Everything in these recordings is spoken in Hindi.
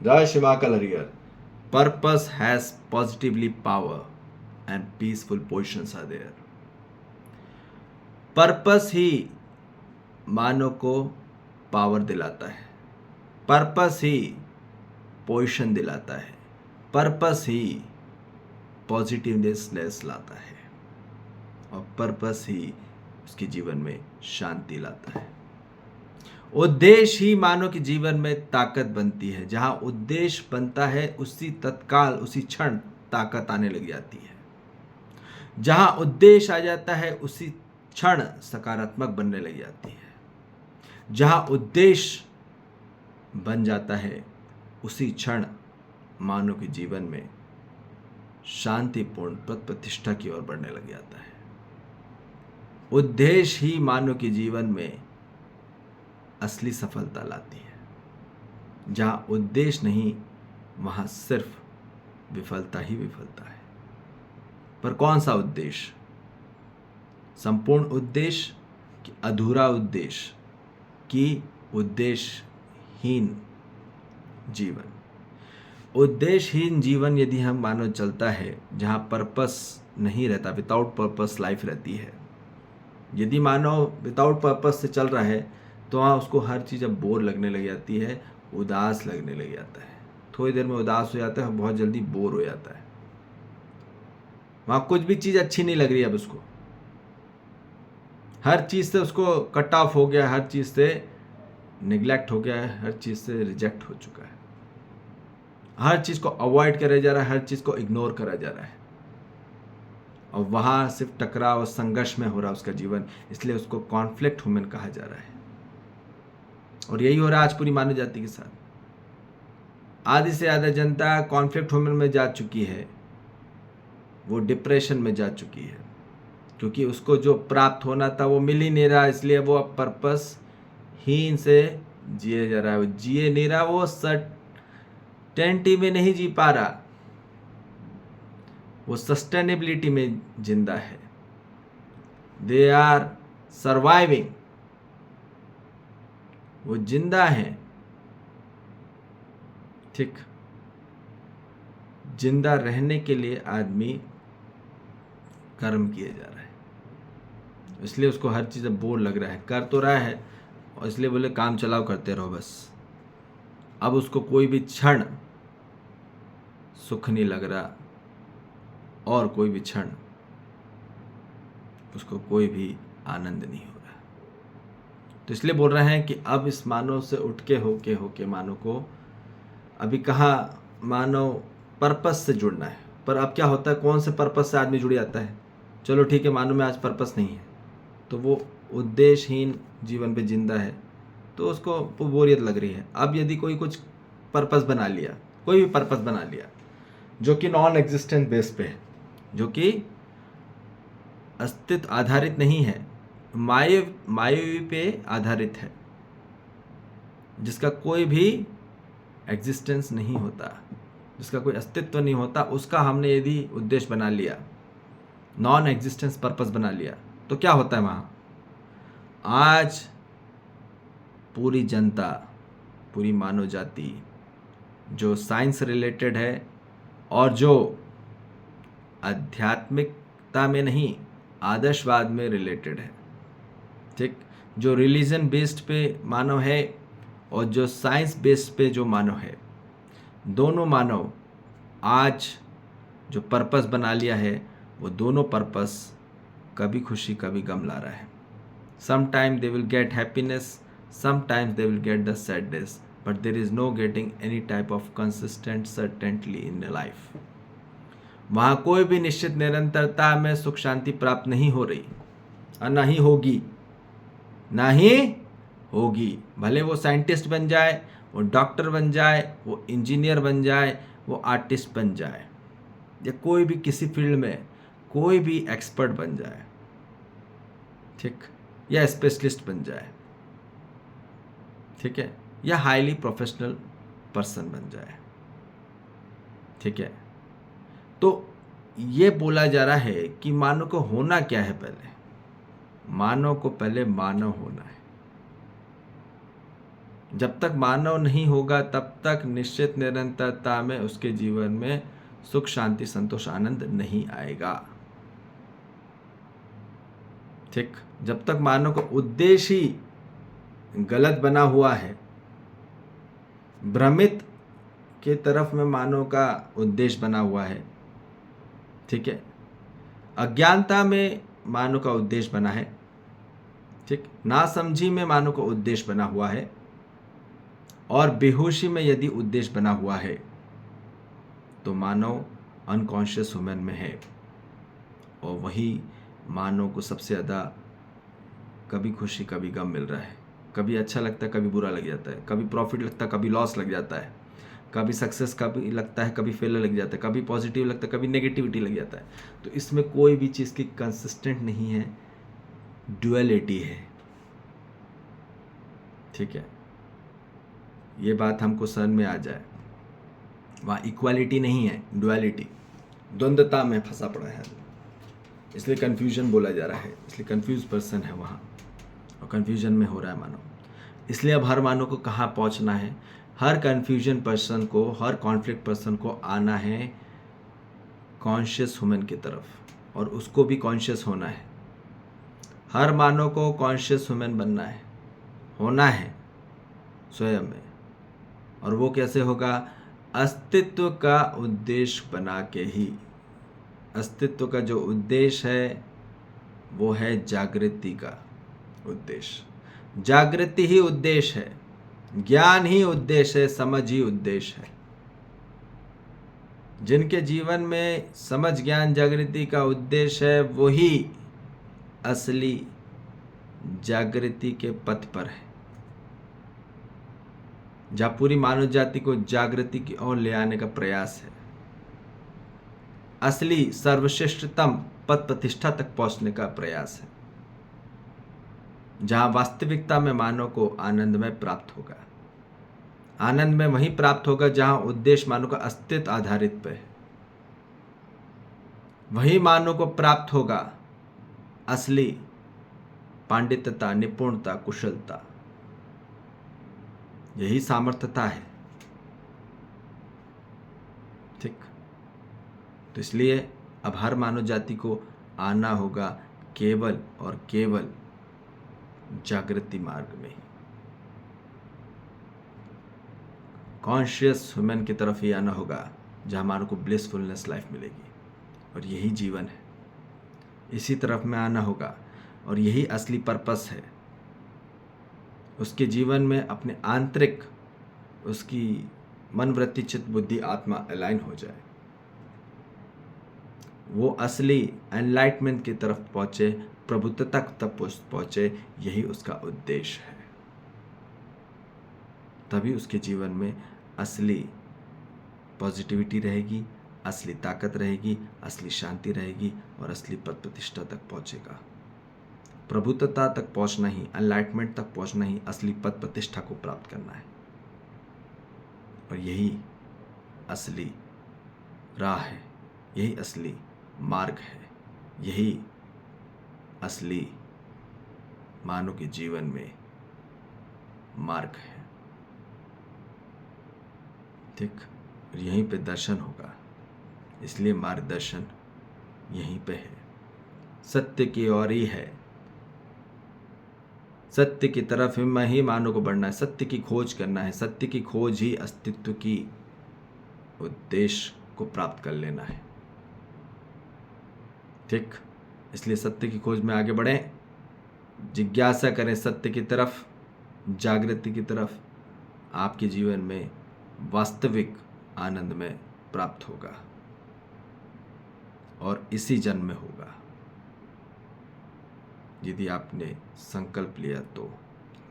जय Shri Mahakal Harihar. Purpose has positively power and peaceful positions are there. Purpose ही मानव को पावर दिलाता है, पर्पस ही पोजीशन दिलाता है, पर्पस ही पॉजिटिवनेस लाता है और पर्पस ही उसके जीवन में शांति लाता है। उद्देश्य ही मानव के जीवन में ताकत बनती है। जहां उद्देश्य बनता है उसी तत्काल उसी क्षण ताकत आने लग जाती है। जहां उद्देश्य आ जाता है उसी क्षण सकारात्मक बनने लग जाती है। जहां उद्देश्य बन जाता है उसी क्षण मानव के जीवन में शांतिपूर्ण पद प्रतिष्ठा की ओर बढ़ने लग जाता है। उद्देश्य ही मानव के जीवन में असली सफलता लाती है। जहां उद्देश्य नहीं वहां सिर्फ विफलता ही विफलता है। पर कौन सा उद्देश्य? संपूर्ण उद्देश्य कि अधूरा उद्देश्य कि उद्देश्यहीन जीवन? उद्देश्यहीन जीवन यदि हम मानव चलता है, जहां पर्पस नहीं रहता, विदाउट पर्पस लाइफ रहती है। यदि मानव विदाउट पर्पस से चल रहा है तो वहाँ उसको हर चीज़ अब बोर लगने लग जाती है, उदास लगने लग जाता है। थोड़ी देर में उदास हो जाता है, बहुत जल्दी बोर हो जाता है। वहाँ कुछ भी चीज़ अच्छी नहीं लग रही अब उसको, हर चीज़ से उसको कट ऑफ हो गया, हर चीज़ से निगलेक्ट हो गया है, हर चीज़ से रिजेक्ट हो चुका है, हर चीज़ को अवॉइड करा जा रहा है, हर चीज़ को इग्नोर करा जा रहा है और वहाँ सिर्फ टकराव और संघर्ष में हो रहा है उसका जीवन। इसलिए उसको कॉन्फ्लिक्ट ह्यूमन कहा जा रहा है। और यही हो रहा है आज पूरी मानव जाति के साथ। आधी से ज़्यादा जनता कॉन्फ्लिक्ट ह्यूमन में जा चुकी है, वो डिप्रेशन में जा चुकी है, क्योंकि उसको जो प्राप्त होना था वो मिल ही नहीं रहा। इसलिए वो अब पर्पस हीन से जिए जा रहा है। वो जिए नहीं रहा, वो सर्टेनिटी में नहीं जी पा रहा, वो सस्टेनेबिलिटी में जिंदा है। दे आर सर्वाइविंग, वो जिंदा हैं। ठीक, जिंदा रहने के लिए आदमी कर्म किए जा रहा है। इसलिए उसको हर चीज़ अब बोर लग रहा है, कर तो रहा है और इसलिए बोले काम चलाओ करते रहो बस। अब उसको कोई भी क्षण सुख नहीं लग रहा और कोई भी क्षण उसको कोई भी आनंद नहीं हो रहा। तो इसलिए बोल रहे हैं कि अब इस मानव से उठ के होके मानव को अभी कहाँ मानव पर्पस से जुड़ना है। पर अब क्या होता है, कौन से पर्पस से आदमी जुड़ जाता है? चलो ठीक है, मानव में आज पर्पस नहीं है तो वो उद्देश्यहीन जीवन पे जिंदा है, तो उसको बोरियत लग रही है। अब यदि कोई कुछ पर्पस बना लिया, कोई भी पर्पस बना लिया जो कि नॉन एग्जिस्टेंट बेस पे है, जो कि अस्तित्व आधारित नहीं है, मायावी पे आधारित है, जिसका कोई भी एग्जिस्टेंस नहीं होता, जिसका कोई अस्तित्व नहीं होता, उसका हमने यदि उद्देश्य बना लिया, नॉन एग्जिस्टेंस पर्पस बना लिया, तो क्या होता है वहाँ? आज पूरी जनता, पूरी मानव जाति जो साइंस रिलेटेड है और जो आध्यात्मिकता में नहीं आदर्शवाद में रिलेटेड है, ठीक, जो रिलीजन बेस्ड पे मानव है और जो साइंस बेस्ड पे जो मानव है, दोनों मानव आज जो पर्पस बना लिया है वो दोनों पर्पस कभी खुशी कभी गम ला रहा है। Sometimes they will get happiness, sometimes they will get the sadness, but there is no getting any type of consistent certainty in the life. वहाँ कोई भी निश्चित निरंतरता में सुख शांति प्राप्त नहीं हो रही और ना ही होगी, ना ही होगी। भले वो साइंटिस्ट बन जाए, वो डॉक्टर बन जाए, वो इंजीनियर बन जाए, वो आर्टिस्ट बन जाए, या कोई भी किसी फील्ड में कोई भी एक्सपर्ट बन जाए, ठीक, या स्पेशलिस्ट बन जाए, ठीक है, या हाईली प्रोफेशनल पर्सन बन जाए, ठीक है। तो ये बोला जा रहा है कि मानव को होना क्या है? पहले मानव को पहले मानव होना है। जब तक मानव नहीं होगा तब तक निश्चित निरंतरता में उसके जीवन में सुख, शांति, संतोष, आनंद नहीं आएगा। ठीक, जब तक मानव का उद्देश्य ही गलत बना हुआ है, भ्रमित के तरफ में मानव का उद्देश्य बना हुआ है, ठीक है, अज्ञानता में मानव का उद्देश्य बना है, ठीक, नासमझी में मानव का उद्देश्य बना हुआ है, और बेहोशी में यदि उद्देश्य बना हुआ है तो मानव अनकॉन्शियस ह्यूमन में है। और वही मानव को सबसे ज़्यादा कभी खुशी कभी गम मिल रहा है, कभी अच्छा लगता है कभी बुरा लग जाता है, कभी प्रॉफिट लगता है कभी लॉस लग जाता है, कभी सक्सेस कभी लगता है कभी फेलर लग जाता है, कभी पॉजिटिव लगता है कभी नेगेटिविटी लग जाता है। तो इसमें कोई भी चीज़ की कंसिस्टेंट नहीं है, ड्युअलिटी है। ठीक है, ये बात हमको समझ में आ जाए। वहाँ इक्वालिटी नहीं है, ड्युअलिटी, द्वंद्वता में फंसा पड़ा है, इसलिए कन्फ्यूजन बोला जा रहा है, इसलिए कन्फ्यूज पर्सन है वहाँ, और कन्फ्यूजन में हो रहा है मानव। इसलिए अब हर मानव को कहाँ पहुँचना है, हर कन्फ्यूजन पर्सन को, हर कॉन्फ्लिक्ट पर्सन को आना है कॉन्शियस ह्यूमन की तरफ, और उसको भी कॉन्शियस होना है। हर मानव को कॉन्शियस ह्यूमन बनना है, होना है स्वयं में। और वो कैसे होगा? अस्तित्व का उद्देश्य बना के ही। अस्तित्व का जो उद्देश्य है वो है जागृति का उद्देश्य। जागृति ही उद्देश्य है, ज्ञान ही उद्देश्य है, समझ ही उद्देश्य है। जिनके जीवन में समझ, ज्ञान, जागृति का उद्देश्य है वही असली जागृति के पथ पर है, जहाँ पूरी मानव जाति को जागृति की ओर ले आने का प्रयास है, असली सर्वश्रेष्ठतम पद प्रतिष्ठा तक पहुंचने का प्रयास है, जहाँ वास्तविकता में मानव को आनंदमय प्राप्त होगा। आनंद में वहीं प्राप्त होगा जहाँ उद्देश्य मानव का अस्तित्व आधारित पे है। वही मानव को प्राप्त होगा असली पांडित्यता, निपुणता, कुशलता। यही सामर्थ्यता है। ठीक, तो इसलिए अब हर मानव जाति को आना होगा केवल और केवल जागृति मार्ग में ही, कॉन्शियस ह्यूमन की तरफ ही आना होगा, जहाँ मानव को ब्लिसफुलनेस लाइफ मिलेगी। और यही जीवन है, इसी तरफ में आना होगा, और यही असली पर्पस है। उसके जीवन में अपने आंतरिक, उसकी मन, वृत्ति, चित्त, बुद्धि, आत्मा अलाइन हो जाए, वो असली एनलाइटमेंट की तरफ पहुँचे, प्रभुत्व तक पहुँचे। यही उसका उद्देश्य है। तभी उसके जीवन में असली पॉजिटिविटी रहेगी, असली ताकत रहेगी, असली शांति रहेगी, और असली पद प्रतिष्ठा तक पहुँचेगा। प्रभुत्वता तक पहुँचना ही, एनलाइटमेंट तक पहुँचना ही असली पद प्रतिष्ठा को प्राप्त करना है। और यही असली राह है, यही असली मार्ग है, यही असली मानव के जीवन में मार्ग है। ठीक, और यहीं पे दर्शन होगा, इसलिए मार्गदर्शन यहीं पे है, सत्य की ओर ही है। सत्य की तरफ में ही मानव को बढ़ना है, सत्य की खोज करना है। सत्य की खोज ही अस्तित्व की उद्देश्य को प्राप्त कर लेना है। ठीक, इसलिए सत्य की खोज में आगे बढ़ें, जिज्ञासा करें सत्य की तरफ, जागृति की तरफ। आपके जीवन में वास्तविक आनंद में प्राप्त होगा, और इसी जन्म में होगा, यदि आपने संकल्प लिया तो,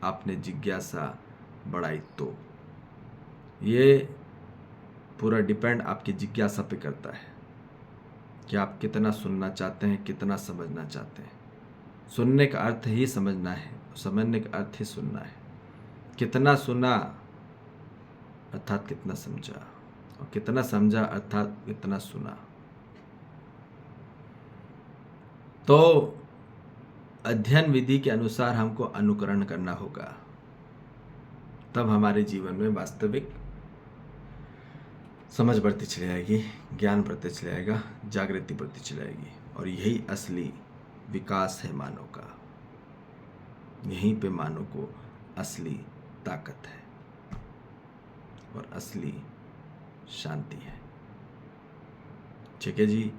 आपने जिज्ञासा बढ़ाई तो। ये पूरा डिपेंड आपकी जिज्ञासा पे करता है कि आप कितना सुनना चाहते हैं, कितना समझना चाहते हैं। सुनने का अर्थ ही समझना है, समझने का अर्थ ही सुनना है। कितना सुना अर्थात कितना समझा, और कितना समझा अर्थात कितना सुना। तो अध्ययन विधि के अनुसार हमको अनुकरण करना होगा, तब हमारे जीवन में वास्तविक समझ बढ़ती चली जाएगी, ज्ञान बढ़ते चले जाएगा, जागृति बढ़ती चली जाएगी। और यही असली विकास है मानव का। यहीं पे मानव को असली ताकत है और असली शांति है। ठीक है जी।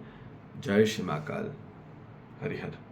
जय श्री महाकाल। हरिहर।